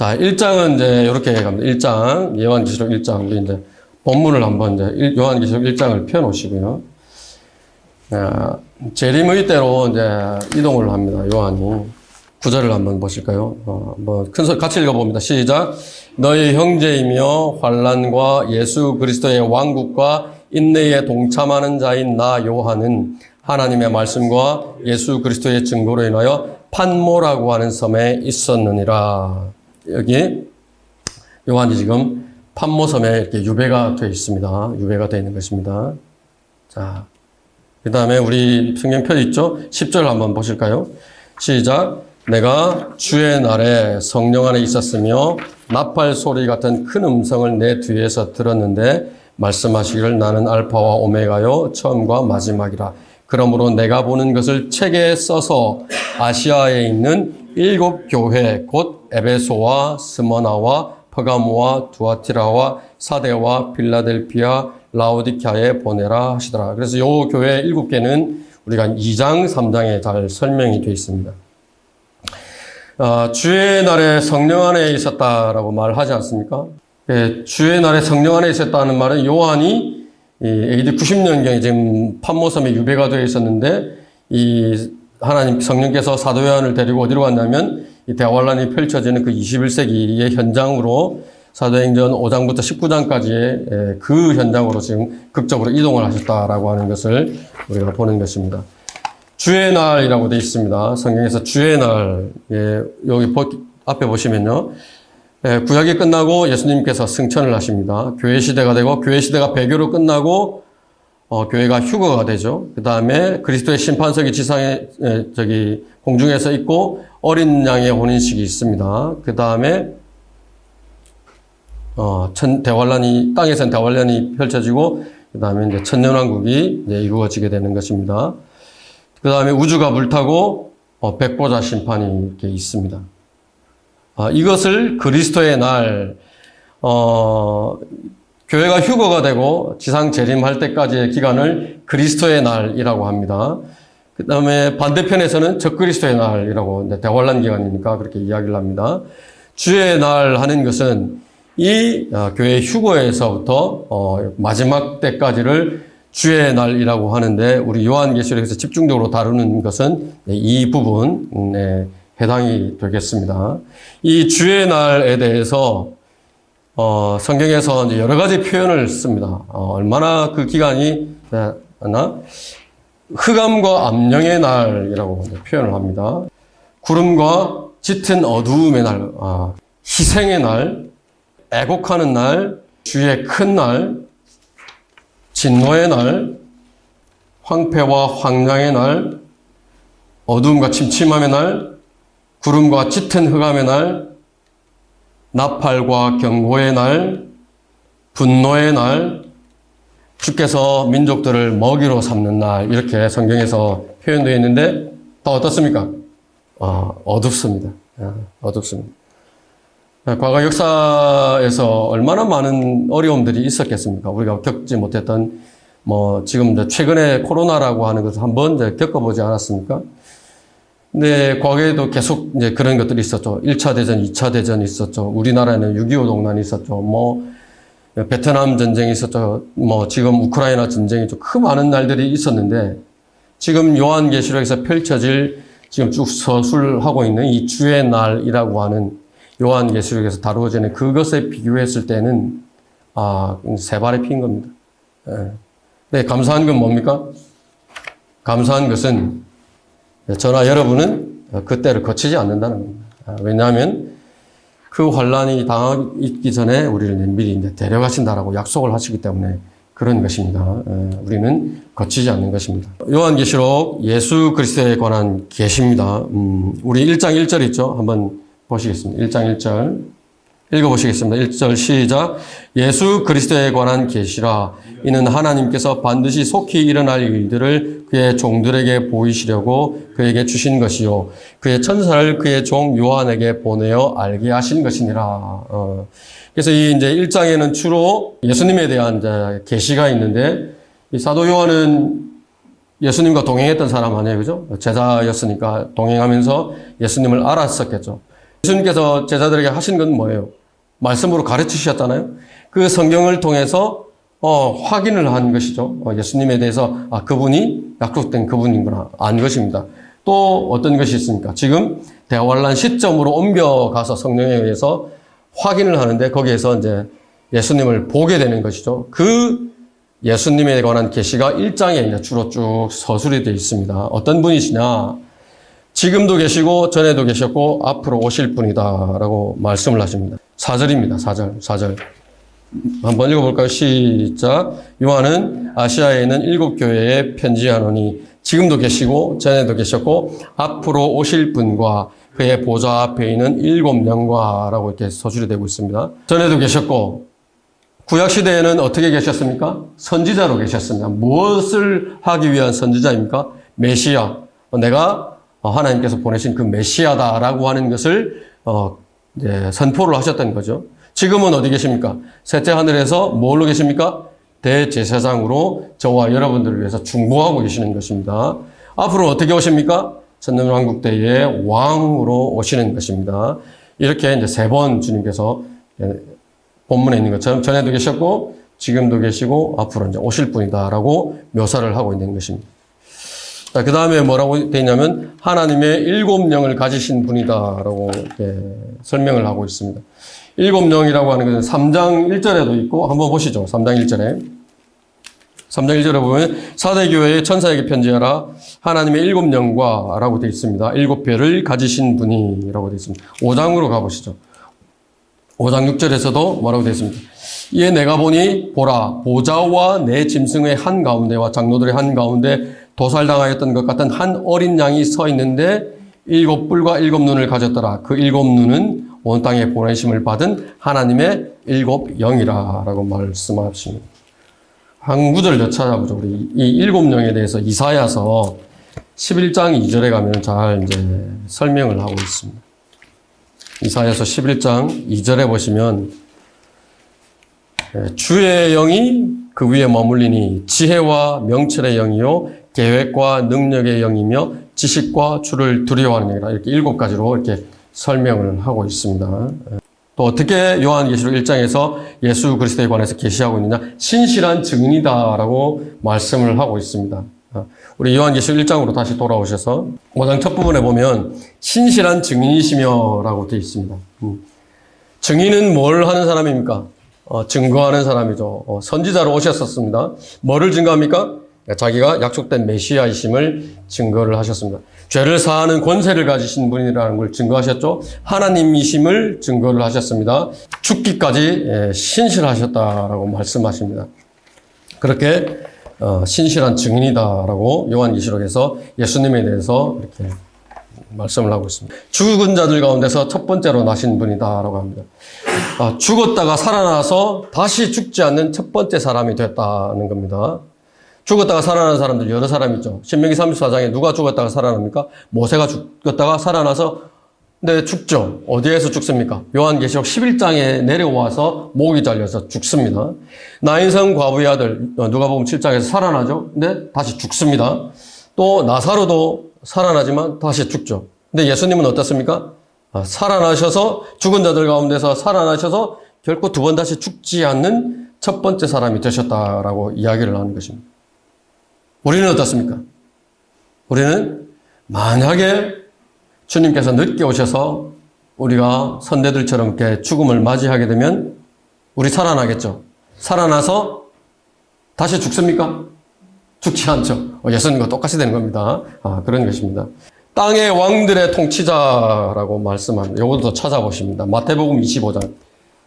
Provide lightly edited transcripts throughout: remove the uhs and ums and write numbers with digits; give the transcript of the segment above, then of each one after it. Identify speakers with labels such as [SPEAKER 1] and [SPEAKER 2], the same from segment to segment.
[SPEAKER 1] 자, 1장은 이제 이렇게 갑니다. 1장, 요한계시록 1장. 우리 이제 본문을 한번 이제 요한계시록 1장을 펴 놓으시고요. 재림의대로 이제 이동을 합니다. 요한이. 구절을 한번 보실까요? 큰 소리 같이 읽어봅니다. 시작. 너희 형제이며 환난과 예수 그리스도의 왕국과 인내에 동참하는 자인 나 요한은 하나님의 말씀과 예수 그리스도의 증거로 인하여 판모라고 하는 섬에 있었느니라. 여기 요한이 지금 판모 섬에 이렇게 유배가 되어 있습니다. 유배가 되어 있는 것입니다. 자, 그 다음에 우리 성경 펴져 있죠? 10절 한번 보실까요? 시작. 내가 주의 날에 성령 안에 있었으며 나팔 소리 같은 큰 음성을 내 뒤에서 들었는데 말씀하시기를 나는 알파와 오메가요 처음과 마지막이라. 그러므로 내가 보는 것을 책에 써서 아시아에 있는 7 교회 곧 에베소와 스머나와 퍼가모와 두아티라와 사데와 필라델피아 라오디케아에 보내라 하시더라. 그래서 요 교회 7개는 우리가 2장 3장에 잘 설명이 되어 있습니다. 주의 날에 성령 안에 있었다라고 말하지 않습니까? 주의 날에 성령 안에 있었다는 말은 요한이 AD 90년경에 지금 판모섬에 유배가 되어 있었는데 이 하나님 성령께서 사도 요한을 데리고 어디로 갔냐면 이 대환란이 펼쳐지는 그 21세기의 현장으로 사도행전 5장부터 19장까지의 그 현장으로 지금 극적으로 이동을 하셨다라고 하는 것을 우리가 보는 것입니다. 주의 날이라고 되어 있습니다. 성경에서 주의 날, 여기 앞에 보시면요. 구약이 끝나고 예수님께서 승천을 하십니다. 교회 시대가 되고, 교회 시대가 배교로 끝나고, 교회가 휴거가 되죠. 그 다음에 그리스도의 심판석이 지상에, 공중에서 있고, 어린 양의 혼인식이 있습니다. 그 다음에, 땅에서는 대환란이 펼쳐지고, 그 다음에 이제 천년왕국이 이제 이루어지게 되는 것입니다. 그 다음에 우주가 불타고 백보자 심판이 이렇게 있습니다. 이것을 그리스도의 날, 교회가 휴거가 되고 지상 재림할 때까지의 기간을 그리스도의 날이라고 합니다. 그 다음에 반대편에서는 적그리스도의 날이라고, 대환란 기간이니까 그렇게 이야기를 합니다. 주의 날 하는 것은 이 교회 휴거에서부터 마지막 때까지를 주의 날이라고 하는데 우리 요한계시록에서 집중적으로 다루는 것은 이 부분에 해당이 되겠습니다. 이 주의 날에 대해서 성경에서 이제 여러 가지 표현을 씁니다. 얼마나 그 기간이 되나? 흑암과 암령의 날이라고 표현을 합니다. 구름과 짙은 어두움의 날, 희생의 날, 애곡하는 날, 주의 큰 날, 진노의 날, 황폐와 황량의 날, 어두움과 침침함의 날, 구름과 짙은 흑암의 날, 나팔과 경고의 날, 분노의 날, 주께서 민족들을 먹이로 삼는 날, 이렇게 성경에서 표현되어 있는데 다 어떻습니까? 어둡습니다. 어둡습니다. 과거 역사에서 얼마나 많은 어려움들이 있었겠습니까? 우리가 겪지 못했던, 지금 이제 최근에 코로나라고 하는 것을 한번 이제 겪어보지 않았습니까? 근데 과거에도 계속 이제 그런 것들이 있었죠. 1차 대전, 2차 대전이 있었죠. 우리나라에는 6.25 동란이 있었죠. 베트남 전쟁이 있었죠. 지금 우크라이나 전쟁이 좀 그 많은 날들이 있었는데, 지금 요한계시록에서 펼쳐질 지금 쭉 서술하고 있는 이 주의 날이라고 하는 요한계시록에서 다루어지는 그것에 비교했을 때는 세 발의 피인 겁니다. 네, 감사한 건 뭡니까? 감사한 것은 저나 여러분은 그때를 거치지 않는다는 겁니다. 왜냐하면 그 환란이 당하기 전에 우리를 미리 데려가신다라고 약속을 하시기 때문에 그런 것입니다. 우리는 거치지 않는 것입니다. 요한계시록 예수 그리스도에 관한 계시입니다. 우리 1장 1절 있죠? 한번 보시겠습니다. 1장 1절 읽어보시겠습니다. 1절 시작. 예수 그리스도에 관한 계시라. 이는 하나님께서 반드시 속히 일어날 일들을 그의 종들에게 보이시려고 그에게 주신 것이요 그의 천사를 그의 종 요한에게 보내어 알게 하신 것이니라. 그래서 이제 1장에는 주로 예수님에 대한 이제 계시가 있는데, 이 사도 요한은 예수님과 동행했던 사람 아니에요, 그죠? 제자였으니까 동행하면서 예수님을 알았었겠죠. 예수님께서 제자들에게 하신 건 뭐예요? 말씀으로 가르치셨잖아요. 그 성경을 통해서 확인을 한 것이죠. 예수님에 대해서 그분이 약속된 그분이구나 안 것입니다. 또 어떤 것이 있습니까? 지금 대환란 시점으로 옮겨가서 성령에 의해서 확인을 하는데 거기에서 이제 예수님을 보게 되는 것이죠. 그 예수님에 관한 계시가 1장에 이제 주로 쭉 서술이 되어 있습니다. 어떤 분이시냐? 지금도 계시고 전에도 계셨고 앞으로 오실 분이다라고 말씀을 하십니다. 4절입니다. 4절. 한번 읽어볼까요? 시작. 요한은 아시아에 있는 7교회에 편지하노니 지금도 계시고 전에도 계셨고 앞으로 오실 분과 그의 보좌 앞에 있는 7영과 라고 이렇게 서술이 되고 있습니다. 전에도 계셨고 구약시대에는 어떻게 계셨습니까? 선지자로 계셨습니다. 무엇을 하기 위한 선지자입니까? 메시아. 내가 하나님께서 보내신 그 메시아다라고 하는 것을 선포를 하셨던 거죠. 지금은 어디 계십니까? 셋째 하늘에서 뭘로 계십니까? 대제사장으로 저와 여러분들을 위해서 중보하고 계시는 것입니다. 앞으로 어떻게 오십니까? 천년왕국 때의 왕으로 오시는 것입니다. 이렇게 이제 3번 주님께서 본문에 있는 것처럼 전에도 계셨고 지금도 계시고 앞으로 이제 오실 분이다라고 묘사를 하고 있는 것입니다. 자, 그 다음에 뭐라고 되어 있냐면 하나님의 7영을 가지신 분이다라고 이렇게 설명을 하고 있습니다. 7영이라고 하는 것은 3장 1절에도 있고 한번 보시죠. 3장 1절에. 3장 1절에 보면 사대교회의 천사에게 편지하라 하나님의 7영과 라고 되어 있습니다. 7배를 가지신 분이 라고 되어 있습니다. 5장으로 가보시죠. 5장 6절에서도 뭐라고 되어 있습니다. 이에 내가 보니 보라 보좌와 내 짐승의 한가운데와 장로들의 한가운데 도살당하였던 것 같은 한 어린 양이 서 있는데 7뿔과 7눈을 가졌더라. 그 7눈은 온 땅에 보내심을 받은 하나님의 7영이라 라고 말씀하십니다. 한 구절 더 찾아보죠. 우리 이 7영에 대해서 이사야서 11장 2절에 가면 잘 이제 설명을 하고 있습니다. 이사야서 11장 2절에 보시면 주의 영이 그 위에 머물리니 지혜와 명철의 영이요 계획과 능력의 영이며 지식과 주를 두려워하는 영이라 이렇게 7가지로 이렇게 설명을 하고 있습니다. 또 어떻게 요한계시록 1장에서 예수 그리스도에 관해서 계시하고 있느냐? 신실한 증인이다라고 말씀을 하고 있습니다. 우리 요한계시록 1장으로 다시 돌아오셔서 5장 첫 부분에 보면 신실한 증인이시며라고 되어 있습니다. 증인은 뭘 하는 사람입니까? 증거하는 사람이죠. 선지자로 오셨었습니다. 뭐를 증거합니까? 자기가 약속된 메시아이심을 증거를 하셨습니다. 죄를 사하는 권세를 가지신 분이라는 걸 증거하셨죠. 하나님이심을 증거를 하셨습니다. 죽기까지 신실하셨다라고 말씀하십니다. 그렇게 신실한 증인이다라고 요한계시록에서 예수님에 대해서 이렇게 말씀을 하고 있습니다. 죽은 자들 가운데서 첫 번째로 나신 분이다라고 합니다. 죽었다가 살아나서 다시 죽지 않는 첫 번째 사람이 됐다는 겁니다. 죽었다가 살아나는 사람들 여러 사람 있죠. 신명기 34장에 누가 죽었다가 살아납니까? 모세가 죽었다가 살아나서 죽죠. 어디에서 죽습니까? 요한계시록 11장에 내려와서 목이 잘려서 죽습니다. 나인성 과부의 아들 누가복음 7장에서 살아나죠. 근데 다시 죽습니다. 또 나사로도 살아나지만 다시 죽죠. 근데 예수님은 어떻습니까? 살아나셔서 죽은 자들 가운데서 살아나셔서 결코 두 번 다시 죽지 않는 첫 번째 사람이 되셨다라고 이야기를 하는 것입니다. 우리는 어떻습니까? 우리는 만약에 주님께서 늦게 오셔서 우리가 선대들처럼 이렇게 죽음을 맞이하게 되면 우리 살아나겠죠. 살아나서 다시 죽습니까? 죽지 않죠. 예수님과 똑같이 되는 겁니다. 그런 것입니다. 땅의 왕들의 통치자라고 말씀합니다. 이것도 찾아보십니다. 마태복음 25장.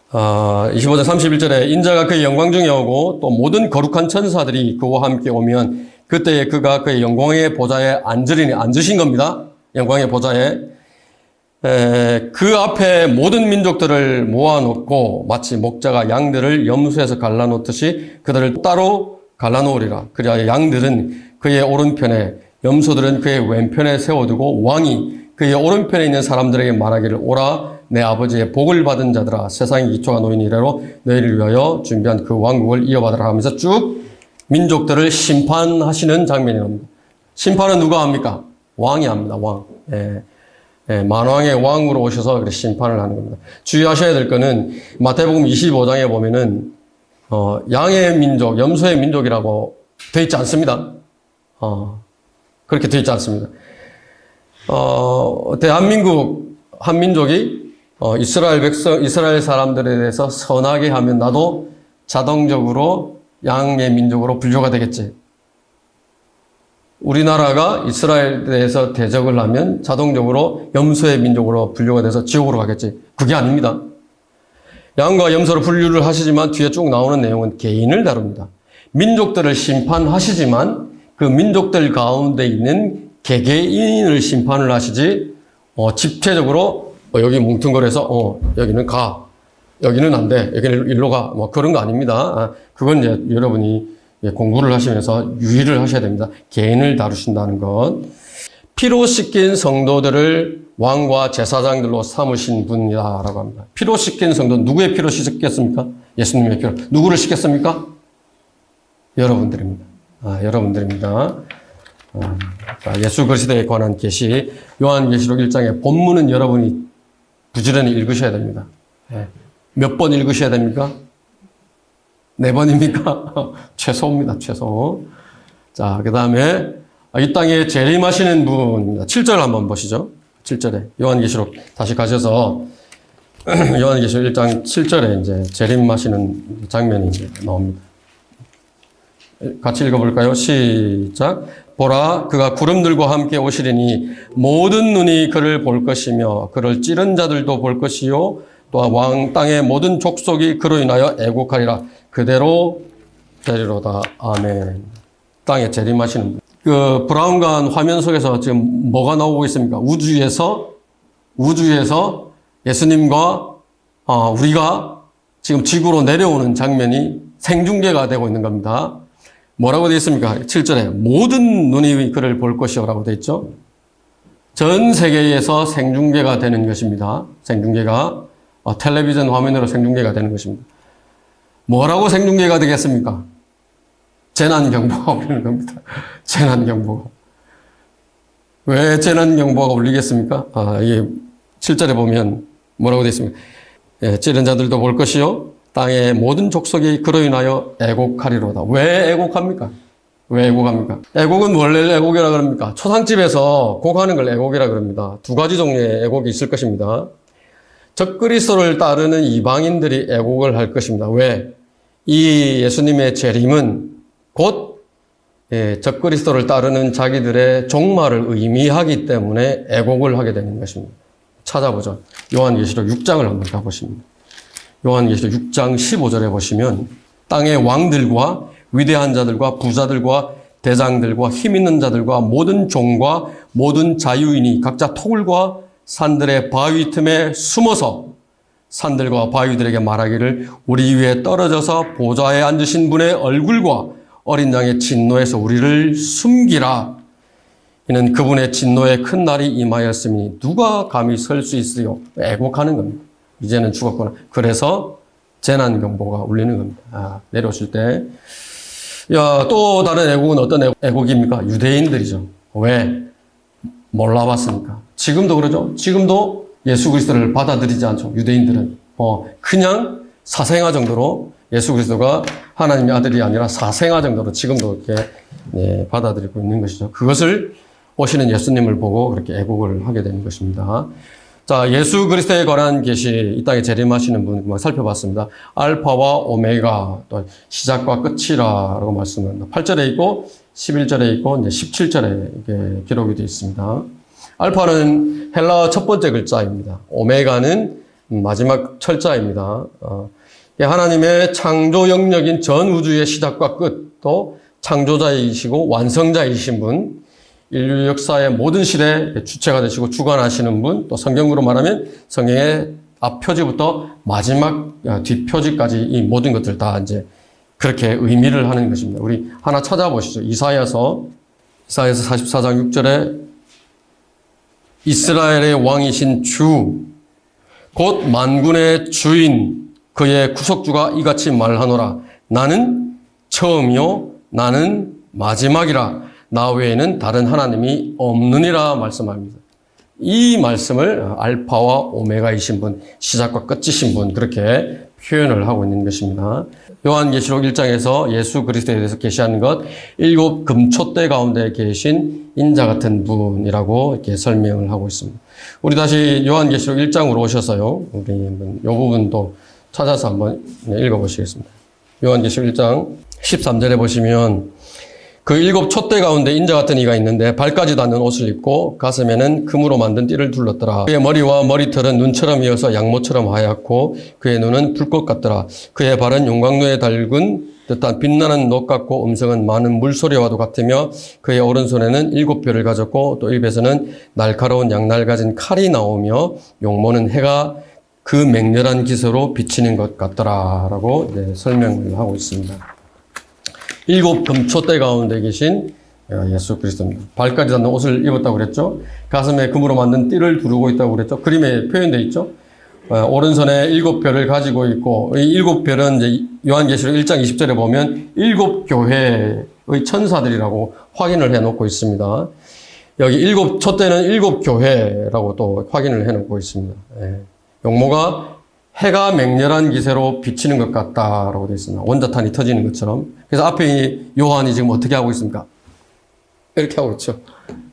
[SPEAKER 1] 25장 31절에 인자가 그의 영광 중에 오고 또 모든 거룩한 천사들이 그와 함께 오면 그때에 그가 그의 영광의 보좌에 앉으리니 앉으신 겁니다. 영광의 보좌에 그 앞에 모든 민족들을 모아놓고 마치 목자가 양들을 염소에서 갈라놓듯이 그들을 따로 갈라놓으리라. 그리하여 양들은 그의 오른편에 염소들은 그의 왼편에 세워두고 왕이 그의 오른편에 있는 사람들에게 말하기를 오라 내 아버지의 복을 받은 자들아 세상의 기초가 놓인 이래로 너희를 위하여 준비한 그 왕국을 이어받으라 하면서 쭉 민족들을 심판하시는 장면이 나옵니다. 심판은 누가 합니까? 왕이 합니다. 왕. 만왕의 왕으로 오셔서 그렇게 심판을 하는 겁니다. 주의하셔야 될 거는 마태복음 25장에 보면은 양의 민족, 염소의 민족이라고 되어 있지 않습니다. 그렇게 되어 있지 않습니다. 대한민국 한 민족이 이스라엘 사람들에 대해서 선하게 하면 나도 자동적으로 양의 민족으로 분류가 되겠지. 우리나라가 이스라엘에 대해서 대적을 하면 자동적으로 염소의 민족으로 분류가 돼서 지옥으로 가겠지. 그게 아닙니다. 양과 염소로 분류를 하시지만 뒤에 쭉 나오는 내용은 개인을 다룹니다. 민족들을 심판하시지만 그 민족들 가운데 있는 개개인을 심판을 하시지 집체적으로 여기 뭉뚱그려서 여기는 가, 여기는 안 돼, 여기는 일로 가, 그런 거 아닙니다. 그건 이제 여러분이 공부를 하시면서 유의를 하셔야 됩니다. 개인을 다루신다는 것. 피로 씻긴 성도들을 왕과 제사장들로 삼으신 분이다라고 합니다. 피로 씻긴 성도, 누구의 피로 씻겼습니까? 예수님의 피로. 누구를 씻겼습니까? 여러분들입니다. 여러분들입니다. 예수 그리스도에 관한 계시, 요한계시록 1장의 본문은 여러분이 부지런히 읽으셔야 됩니다. 몇 번 읽으셔야 됩니까? 4번입니까? 최소입니다, 최소. 자, 그 다음에 이 땅에 재림하시는 분입니다. 7절 한번 보시죠. 7절에. 요한계시록 다시 가셔서 요한계시록 1장 7절에 이제 재림하시는 장면이 이제 나옵니다. 같이 읽어볼까요? 시작. 보라, 그가 구름들과 함께 오시리니 모든 눈이 그를 볼 것이며 그를 찌른 자들도 볼 것이요 또한 왕 땅의 모든 족속이 그로 인하여 애곡하리라. 그대로 되리로다. 아멘. 땅에 재림하시는 분. 그 브라운관 화면 속에서 지금 뭐가 나오고 있습니까? 우주에서 예수님과 우리가 지금 지구로 내려오는 장면이 생중계가 되고 있는 겁니다. 뭐라고 되어 있습니까? 7절에 모든 눈이 그를 볼 것이라고 되어 있죠. 전 세계에서 생중계가 되는 것입니다. 생중계가 텔레비전 화면으로 생중계가 되는 것입니다. 뭐라고 생중계가 되겠습니까? 재난경보가 울리는 겁니다. 재난경보가. 왜 재난경보가 울리겠습니까? 이게 7절에 보면 뭐라고 되어 있습니까? 찌른 자들도 볼 것이요 땅의 모든 족속이 그로 인하여 애곡하리로다. 왜 애곡합니까? 왜 애곡합니까? 애곡은 원래 애곡이라 그럽니까? 초상집에서 곡하는 걸 애곡이라 그럽니다. 2가지 종류의 애곡이 있을 것입니다. 적그리스도를 따르는 이방인들이 애곡을 할 것입니다. 왜? 이 예수님의 재림은 곧 적그리스도를 따르는 자기들의 종말을 의미하기 때문에 애곡을 하게 되는 것입니다. 찾아보죠. 요한계시록 6장을 한번 가보십니다. 요한계시록 6장 15절에 보시면 땅의 왕들과 위대한 자들과 부자들과 대장들과 힘 있는 자들과 모든 종과 모든 자유인이 각자 토굴과 산들의 바위 틈에 숨어서 산들과 바위들에게 말하기를 우리 위에 떨어져서 보좌에 앉으신 분의 얼굴과 어린 양의 진노에서 우리를 숨기라. 이는 그분의 진노의 큰 날이 임하였으니 누가 감히 설 수 있으요? 애곡하는 겁니다. 이제는 죽었구나. 그래서 재난경보가 울리는 겁니다. 내려오실 때. 또 다른 애곡은 어떤 애곡입니까? 유대인들이죠. 왜? 몰라봤으니까. 지금도 그러죠. 지금도 예수 그리스도를 받아들이지 않죠. 유대인들은. 그냥 사생아 정도로 예수 그리스도가 하나님의 아들이 아니라 사생아 정도로 지금도 이렇게 받아들이고 있는 것이죠. 그것을 오시는 예수님을 보고 그렇게 애곡을 하게 되는 것입니다. 자, 예수 그리스도에 관한 계시, 이 땅에 재림하시는 분 살펴봤습니다. 알파와 오메가, 또 시작과 끝이라고 말씀합니다. 8절에 있고, 11절에 있고, 이제 17절에 이게 기록이 되어 있습니다. 알파는 헬라어 첫 번째 글자입니다. 오메가는 마지막 철자입니다. 하나님의 창조 영역인 전 우주의 시작과 끝, 또 창조자이시고 완성자이신 분, 인류 역사의 모든 시대에 주체가 되시고 주관하시는 분, 또 성경으로 말하면 성경의 앞표지부터 마지막 뒷표지까지 이 모든 것들 다 이제 그렇게 의미를 하는 것입니다. 우리 하나 찾아보시죠. 이사야서 44장 6절에 이스라엘의 왕이신 주, 곧 만군의 주인, 그의 구속주가 이같이 말하노라. 나는 처음이요, 나는 마지막이라. 나 외에는 다른 하나님이 없느니라 말씀합니다. 이 말씀을 알파와 오메가이신 분, 시작과 끝이신 분, 그렇게 표현을 하고 있는 것입니다. 요한계시록 1장에서 예수 그리스도에 대해서 계시하는 것, 7 금촛대 가운데 계신 인자 같은 분이라고 이렇게 설명을 하고 있습니다. 우리 다시 요한계시록 1장으로 오셔서요, 우리 이 부분도 찾아서 한번 읽어보시겠습니다. 요한계시록 1장 13절에 보시면 그 7 촛대 가운데 인자 같은 이가 있는데 발까지 닿는 옷을 입고 가슴에는 금으로 만든 띠를 둘렀더라. 그의 머리와 머리털은 눈처럼 이어서 양모처럼 하얗고 그의 눈은 불꽃 같더라. 그의 발은 용광로에 달군 듯한 빛나는 녹 같고 음성은 많은 물소리와도 같으며 그의 오른손에는 7뼈를 가졌고 또 입에서는 날카로운 양날 가진 칼이 나오며 용모는 해가 그 맹렬한 기세로 비치는 것 같더라 라고 설명을 하고 있습니다. 7 금촛대 가운데 계신 예수 그리스도입니다. 발까지 닿는 옷을 입었다고 그랬죠. 가슴에 금으로 만든 띠를 두르고 있다고 그랬죠. 그림에 표현되어 있죠. 오른손에 7별을 가지고 있고 이 7별은 이제 요한계시록 1장 20절에 보면 7 교회의 천사들이라고 확인을 해놓고 있습니다. 여기 7 촛대는 7 교회라고 또 확인을 해놓고 있습니다. 용모가 해가 맹렬한 기세로 비치는 것 같다라고 되어 있습니다. 원자탄이 터지는 것처럼. 그래서 앞에 요한이 지금 어떻게 하고 있습니까? 이렇게 하고 있죠.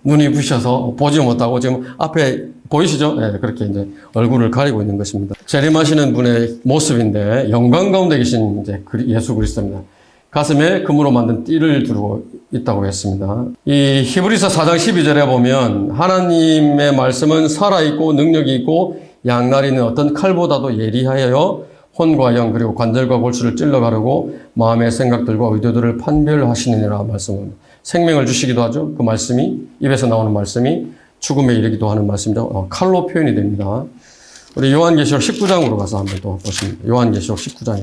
[SPEAKER 1] 눈이 부셔서 보지 못하고 지금 앞에 보이시죠? 네, 그렇게 이제 얼굴을 가리고 있는 것입니다. 재림하시는 분의 모습인데 영광 가운데 계신 이제 예수 그리스도입니다. 가슴에 금으로 만든 띠를 두르고 있다고 했습니다. 이 히브리서 4장 12절에 보면 하나님의 말씀은 살아있고 능력이 있고 양날이는 어떤 칼보다도 예리하여 혼과 영 그리고 관절과 골수를 찔러 가르고 마음의 생각들과 의도들을 판별하시느니라 말씀합니다. 생명을 주시기도 하죠. 그 말씀이 입에서 나오는 말씀이 죽음에 이르기도 하는 말씀이죠. 칼로 표현이 됩니다. 우리 요한계시록 19장으로 가서 한번 또 보십니다. 요한계시록 19장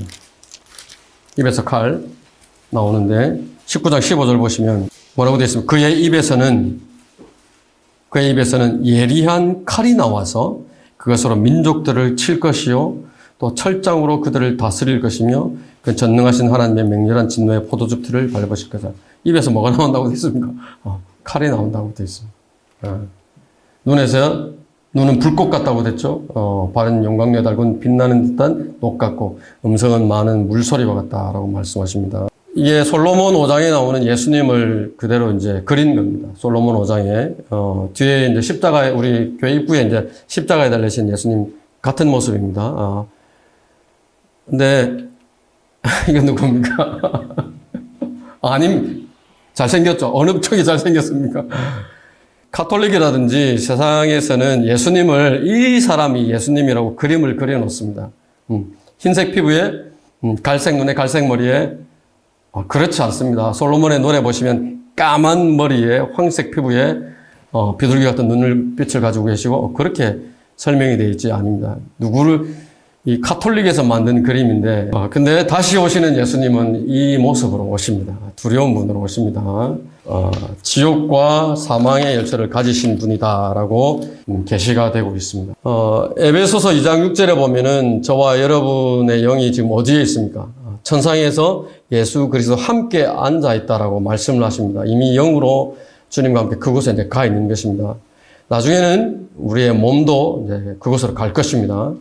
[SPEAKER 1] 입에서 칼 나오는데 19장 15절 보시면 뭐라고 되어 있습니까? 그의 입에서는 예리한 칼이 나와서 그것으로 민족들을 칠 것이요 또 철장으로 그들을 다스릴 것이며 그 전능하신 하나님의 맹렬한 진노의 포도즙 틀을 밟으실 것이다. 입에서 뭐가 나온다고 되어 있습니까? 칼이 나온다고 되어 있습니다. 눈은 불꽃 같다고 됐죠. 발은 용광로에 달군 빛나는 듯한 녹 같고 음성은 많은 물소리와 같다라고 말씀하십니다. 이게 솔로몬 5장에 나오는 예수님을 그대로 이제 그린 겁니다. 솔로몬 5장에 뒤에 이제 십자가에 우리 교회 입구에 이제 십자가에 달리신 예수님 같은 모습입니다. 근데 이게 누굽니까? 아님 잘생겼죠. 어느 쪽이 잘생겼습니까? 카톨릭이라든지 세상에서는 예수님을 이 사람이 예수님이라고 그림을 그려놓습니다. 흰색 피부에 갈색 눈에 갈색 머리에 그렇지 않습니다. 솔로몬의 노래 보시면 까만 머리에 황색 피부에 비둘기 같은 눈빛을 가지고 계시고 그렇게 설명이 되어 있지 않습니다. 이 카톨릭에서 만든 그림인데 근데 다시 오시는 예수님은 이 모습으로 오십니다. 두려운 분으로 오십니다. 지옥과 사망의 열쇠를 가지신 분이다라고 계시가 되고 있습니다. 에베소서 2장 6절에 보면은 저와 여러분의 영이 지금 어디에 있습니까? 천상에서 예수 그리스도 함께 앉아 있다라고 말씀을 하십니다. 이미 영으로 주님과 함께 그곳에 이제 가 있는 것입니다. 나중에는 우리의 몸도 이제 그곳으로 갈 것입니다.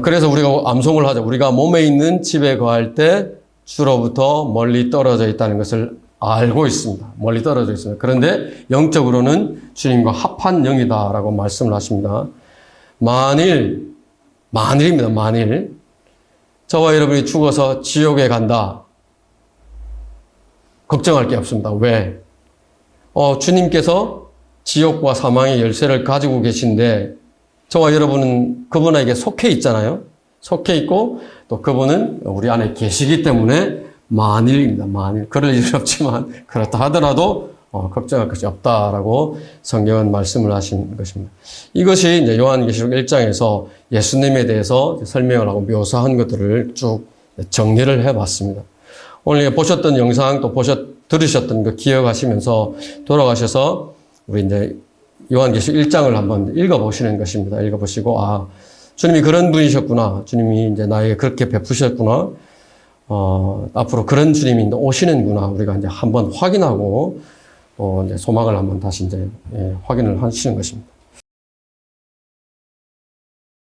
[SPEAKER 1] 그래서 우리가 암송을 하죠. 우리가 몸에 있는 집에 거할 때 주로부터 멀리 떨어져 있다는 것을 알고 있습니다. 멀리 떨어져 있습니다. 그런데 영적으로는 주님과 합한 영이다라고 말씀을 하십니다. 만일입니다. 만일 저와 여러분이 죽어서 지옥에 간다. 걱정할 게 없습니다. 왜? 주님께서 지옥과 사망의 열쇠를 가지고 계신데 저와 여러분은 그분에게 속해 있잖아요. 속해 있고 또 그분은 우리 안에 계시기 때문에 만일입니다. 만일. 그럴 일은 없지만 그렇다 하더라도 걱정할 것이 없다라고 성경은 말씀을 하신 것입니다. 이것이 이제 요한계시록 1장에서 예수님에 대해서 설명을 하고 묘사한 것들을 쭉 정리를 해봤습니다. 오늘 보셨던 영상 또 들으셨던 거 기억하시면서 돌아가셔서 우리 이제 요한계시록 1장을 한번 읽어보시는 것입니다. 읽어보시고 주님이 그런 분이셨구나. 주님이 이제 나에게 그렇게 베푸셨구나. 앞으로 그런 주님이 오시는구나. 우리가 이제 한번 확인하고 이제 소망을 한번 다시 이제 확인을 하시는 것입니다.